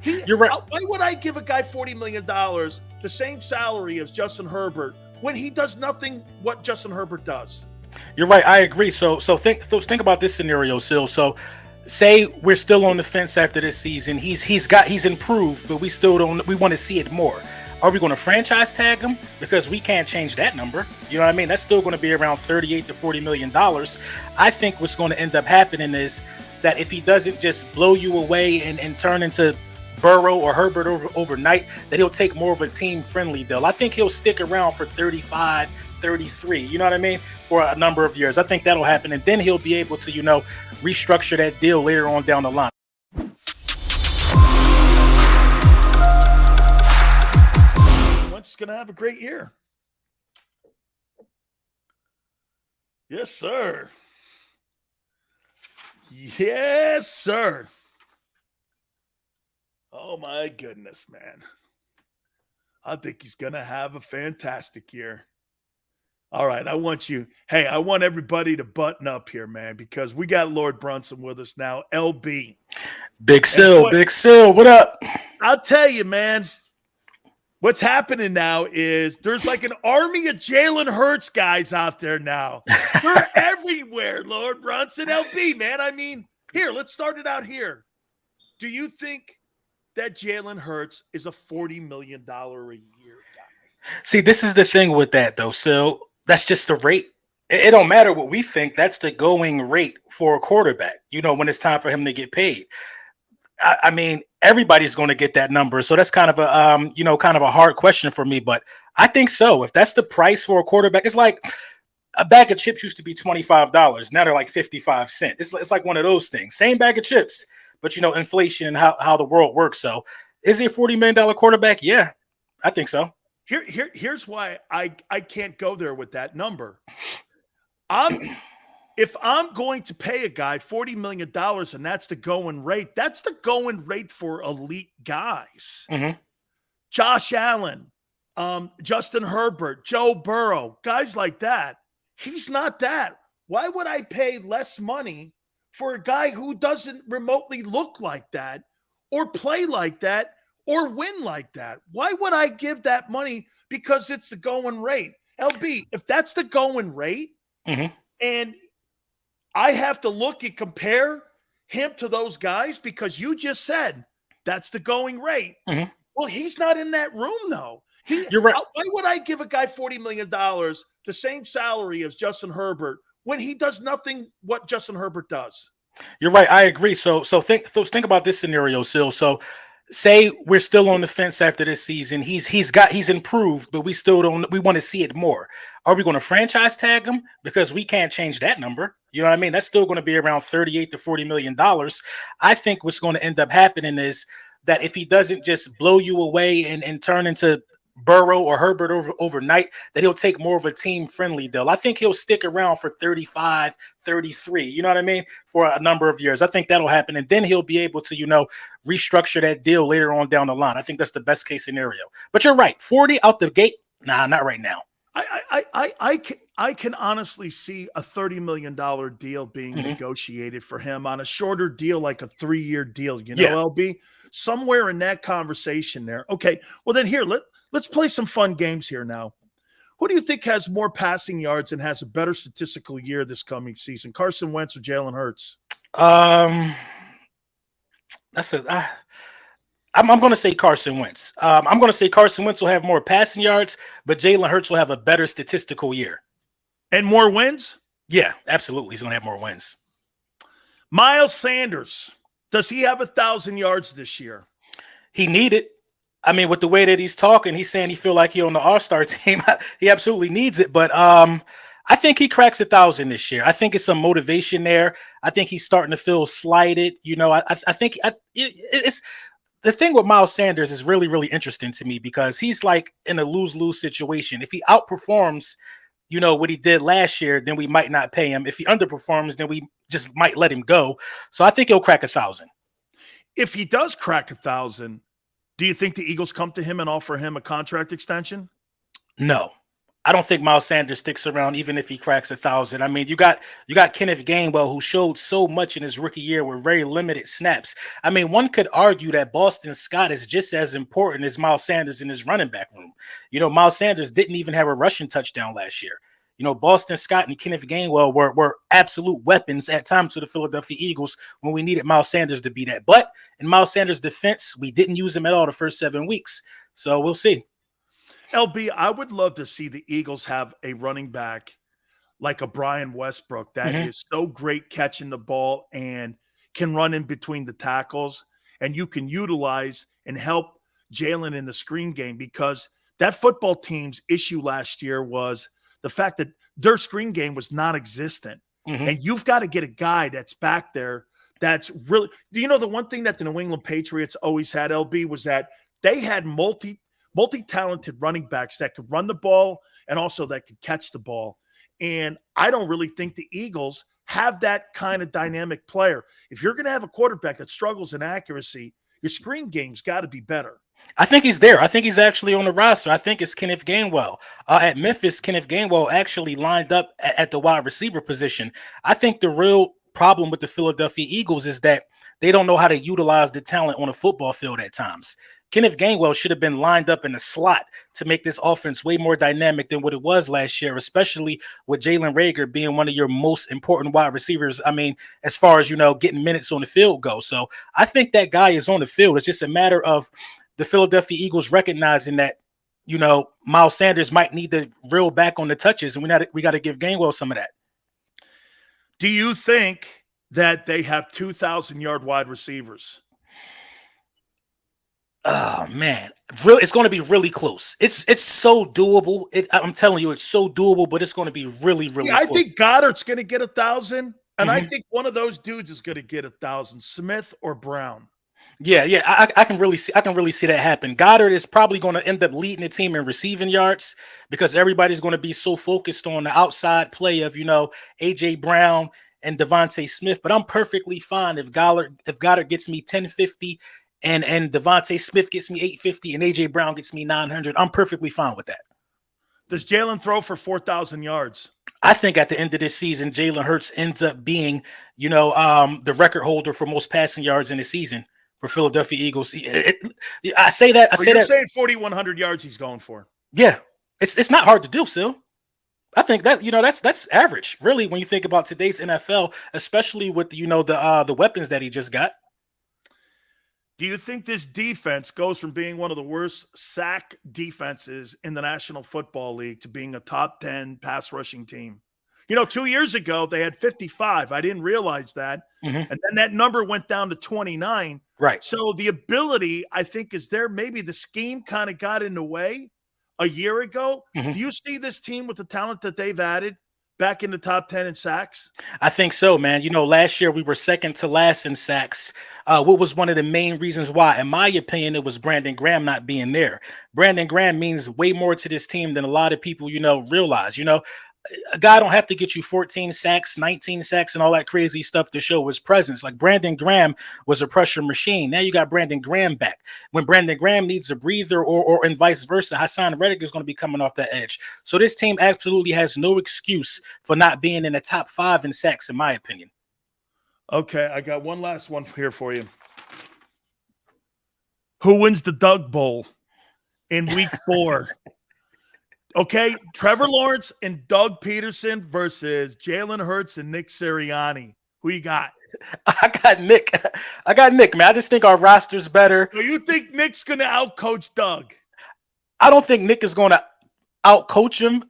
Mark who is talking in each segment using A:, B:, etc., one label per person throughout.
A: You're right.
B: Why would I give a guy $40 million, the same salary as Justin Herbert, when he does nothing what Justin Herbert does?
A: You're right. I agree. So think about this scenario, Sil. So say we're still on the fence after this season. He's improved, but we want to see it more. Are we going to franchise tag him? Because we can't change that number. You know what I mean? That's still going to be around $38 to $40 million. I think what's going to end up happening is that if he doesn't just blow you away and turn into Burrow or Herbert overnight, that he'll take more of a team-friendly deal. I think he'll stick around for 35, 33, you know what I mean, for a number of years. I think that'll happen, and then he'll be able to, restructure that deal later on down the line.
B: Wentz is going to have a great year. Yes, sir. Yes, sir. Oh, my goodness, man. I think he's going to have a fantastic year. All right, I want everybody to button up here, man, because we got Lord Brunson with us now, LB.
A: Big Sil, what up?
B: I'll tell you, man, what's happening now is there's like an army of Jalen Hurts guys out there now. They're everywhere, Lord Brunson, LB, man. I mean, here, let's start it out here. Do you think that Jalen Hurts is a $40 million a year guy?
A: See, this is the thing with that, though, Sil. That's just the rate. It don't matter what we think. That's the going rate for a quarterback, when it's time for him to get paid. I mean, everybody's going to get that number. So that's kind of a hard question for me. But I think so. If that's the price for a quarterback, it's like a bag of chips used to be $25. Now they're like 55 cents. It's like one of those things. Same bag of chips, but, inflation and how the world works. So is he a $40 million quarterback? Yeah, I think so.
B: Here's why I can't go there with that number. If I'm going to pay a guy $40 million and that's the going rate for elite guys.
A: Mm-hmm.
B: Josh Allen, Justin Herbert, Joe Burrow, guys like that. He's not that. Why would I pay less money for a guy who doesn't remotely look like that or play like that or win like that? Why would I give that money? Because it's the going rate. LB, if that's the going rate,
A: mm-hmm.
B: and I have to look and compare him to those guys because you just said that's the going rate.
A: Mm-hmm.
B: Well, he's not in that room, though.
A: You're right.
B: Why would I give a guy $40 million, the same salary as Justin Herbert, when he does nothing what Justin Herbert does?
A: You're right. I agree. So think about this scenario, Sil. So say we're still on the fence after this season. He's improved, but we want to see it more. Are we going to franchise tag him? Because we can't change that number. You know what I mean? That's still going to be around $38 to $40 million. I think what's going to end up happening is that if he doesn't just blow you away and turn into Burrow or Herbert overnight, that he'll take more of a team-friendly deal. I think he'll stick around for 35, 33, you know what I mean, for a number of years. I think that'll happen, and then he'll be able to, restructure that deal later on down the line. I think that's the best case scenario. But you're right, 40 out the gate, nah, not right now.
B: I can honestly see a $30 million deal being
A: mm-hmm.
B: negotiated for him on a shorter deal, like a 3-year deal, LB? Somewhere in that conversation there. Okay, well then here, let's play some fun games here now. Who do you think has more passing yards and has a better statistical year this coming season, Carson Wentz or Jalen Hurts?
A: I'm going to say Carson Wentz. I'm going to say Carson Wentz will have more passing yards, but Jalen Hurts will have a better statistical year.
B: And more wins?
A: Yeah, absolutely. He's going to have more wins.
B: Miles Sanders, does he have 1,000 yards this year?
A: He need it. I mean, with the way that he's talking, he's saying he feel like he on the All-Star team. He absolutely needs it. But I think he cracks 1,000 this year. I think it's some motivation there. I think he's starting to feel slighted. I think it's the thing with Miles Sanders is really, really interesting to me because he's like in a lose-lose situation. If he outperforms, what he did last year, then we might not pay him. If he underperforms, then we just might let him go. So I think he'll crack 1,000.
B: If he does crack 1,000, do you think the Eagles come to him and offer him a contract extension?
A: No. I don't think Miles Sanders sticks around even if he cracks 1,000. I mean, you got Kenneth Gainwell, who showed so much in his rookie year with very limited snaps. I mean, one could argue that Boston Scott is just as important as Miles Sanders in his running back room. Miles Sanders didn't even have a rushing touchdown last year. Boston Scott and Kenneth Gainwell were absolute weapons at times for the Philadelphia Eagles when we needed Miles Sanders to be that. But in Miles Sanders' defense, we didn't use him at all the first 7 weeks. So we'll see.
B: LB, I would love to see the Eagles have a running back like a Brian Westbrook that is so great catching the ball and can run in between the tackles, and you can utilize and help Jalen in the screen game, because that football team's issue last year was the fact that their screen game was non-existent. And you've got to get a guy that's back there that's really – the one thing that the New England Patriots always had, LB, was that they had multi-talented running backs that could run the ball and also that could catch the ball. And I don't really think the Eagles have that kind of dynamic player. If you're going to have a quarterback that struggles in accuracy, your screen game's got to be better.
A: I think he's there. I think he's actually on the roster. I think it's Kenneth Gainwell. At Memphis, Kenneth Gainwell actually lined up at the wide receiver position. I think the real problem with the Philadelphia Eagles is that they don't know how to utilize the talent on a football field at times. Kenneth Gainwell should have been lined up in the slot to make this offense way more dynamic than what it was last year, especially with Jalen Reagor being one of your most important wide receivers. I mean, as far as, getting minutes on the field go. So I think that guy is on the field. It's just a matter of the Philadelphia Eagles recognizing that, Miles Sanders might need to reel back on the touches, and we got to give Gainwell some of that.
B: Do you think that they have 2,000-yard wide receivers?
A: Oh man, it's going to be really close. It's so doable. I'm telling you, it's so doable, but it's going to be really, really close.
B: I think Goddard's going to get 1,000, and I think one of those dudes is going to get 1,000, Smith or Brown.
A: Yeah, I can really see that happen. Goddard is probably going to end up leading the team in receiving yards because everybody's going to be so focused on the outside play of AJ Brown and Devontae Smith. But I'm perfectly fine if Goddard gets me 1050 and Devontae Smith gets me 850 and AJ Brown gets me 900. I'm perfectly fine with that.
B: Does Jalen throw for 4,000 yards?
A: I think at the end of this season, Jalen Hurts ends up being, the record holder for most passing yards in the season for Philadelphia Eagles. I say that.
B: You're saying 4,100 yards he's going for.
A: Yeah, it's not hard to do, Sil. I think that that's average, really, when you think about today's NFL, especially with the weapons that he just got.
B: Do you think this defense goes from being one of the worst sack defenses in the National Football League to being a top 10 pass rushing team? 2 years ago, they had 55. I didn't realize that. And then that number went down to 29.
A: Right.
B: So the ability, I think, is there. Maybe the scheme kind of got in the way a year ago. Do you see this team with the talent that they've added back in the top 10 in sacks?
A: I think so, man. Last year we were second to last in sacks. What was one of the main reasons why? In my opinion, it was Brandon Graham not being there. Brandon Graham means way more to this team than a lot of people, realize. A guy don't have to get you 14 sacks, 19 sacks, and all that crazy stuff to show his presence. Like Brandon Graham was a pressure machine. Now you got Brandon Graham back. When Brandon Graham needs a breather or and vice versa, Hassan Reddick is going to be coming off that edge. So this team absolutely has no excuse for not being in the top 5 in sacks, in my opinion.
B: Okay, I got one last one here for you. Who wins the Doug Bowl in week 4? Okay, Trevor Lawrence and Doug Pederson versus Jalen Hurts and Nick Sirianni. Who you got?
A: I got Nick, man. I just think our roster's better.
B: So you think Nick's going to outcoach Doug?
A: I don't think Nick is going to outcoach him.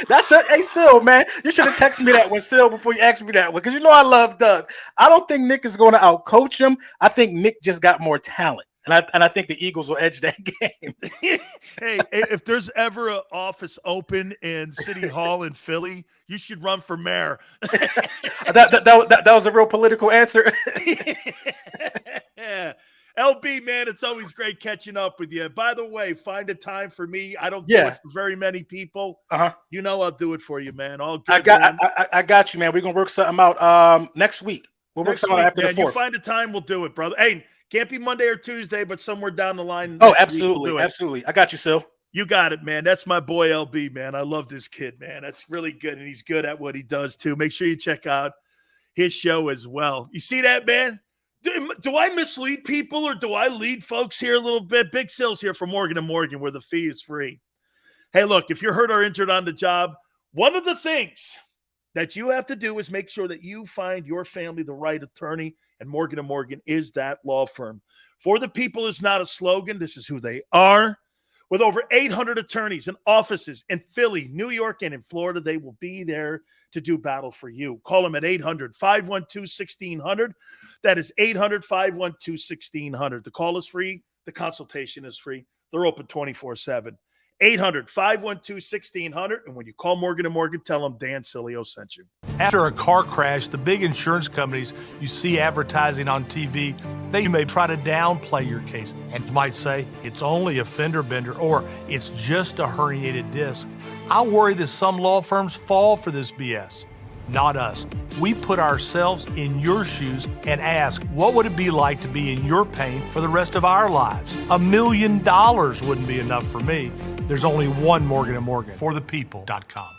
A: That's it. Hey, Sil, man, you should have texted me that one, Sil, before you asked me that one, because I love Doug. I don't think Nick is going to outcoach him. I think Nick just got more talent. And I think the Eagles will edge that game.
B: Hey, if there's ever an office open in City Hall in Philly, you should run for mayor.
A: that was a real political answer.
B: Yeah. LB, man, it's always great catching up with you. By the way, find a time for me. I don't do it for very many people. I'll do it for you, man. All good.
A: I got you, man. We're gonna work something out next week. We'll work something out after the 4th.
B: You find a time, we'll do it, brother. Hey, can't be Monday or Tuesday, but somewhere down the line.
A: Oh, absolutely. Absolutely. I got you, Sil.
B: You got it, man. That's my boy LB, man. I love this kid, man. That's really good, and he's good at what he does, too. Make sure you check out his show as well. You see that, man? Do I mislead people, or do I lead folks here a little bit? Big Sills here from Morgan & Morgan, where the fee is free. Hey, look, if you're hurt or injured on the job, one of the things that you have to do is make sure that you find your family the right attorney, and Morgan & Morgan is that law firm. For the people is not a slogan. This is who they are. With over 800 attorneys and offices in Philly, New York, and in Florida, they will be there to do battle for you. Call them at 800-512-1600. That is 800-512-1600. The call is free. The consultation is free. They're open 24/7. 800-512-1600. And when you call Morgan & Morgan, tell them Dan Sileo sent you.
C: After a car crash, the big insurance companies you see advertising on TV, they may try to downplay your case and might say it's only a fender bender or it's just a herniated disc. I worry that some law firms fall for this BS. Not us. We put ourselves in your shoes and ask, what would it be like to be in your pain for the rest of our lives? $1 million wouldn't be enough for me. There's only one Morgan & Morgan. ForThePeople.com.